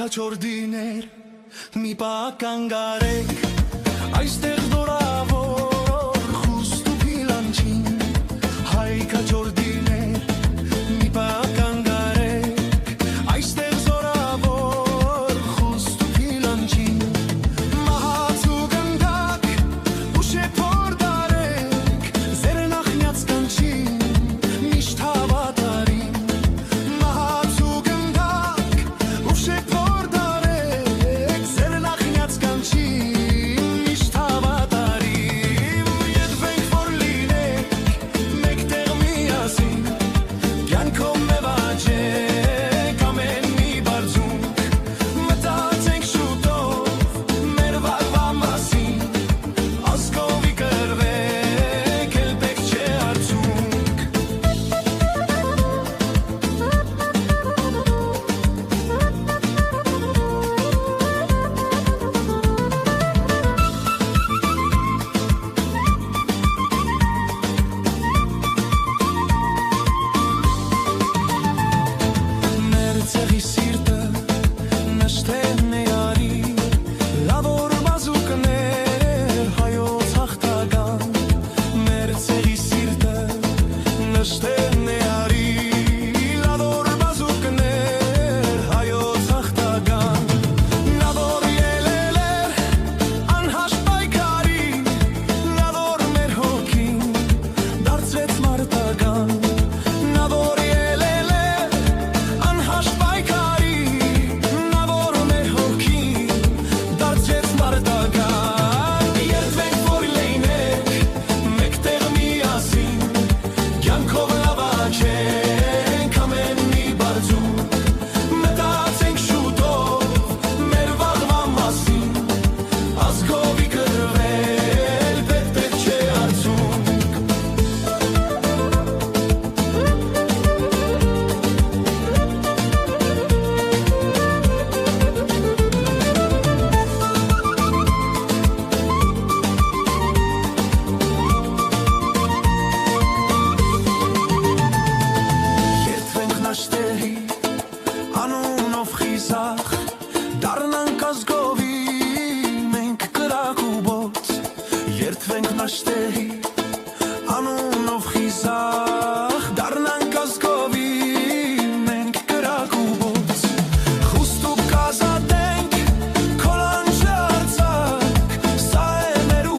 Չորդիներ մի պականգարեք այստեղ դորավոր խուստ ու փիլանչին հայկա չորդիներ մի պականգարեք այստեղ զորավոր խուստ ու փիլանչին մահաց ու գնդակ ու շեփոր դարեք զեր նախնյաց կանչին միշտ հավատարին մահաց ու գնդակ ու շեփոր Դառնանք ազգովի մենք կրակ ու բոց երթվենք նաշտերի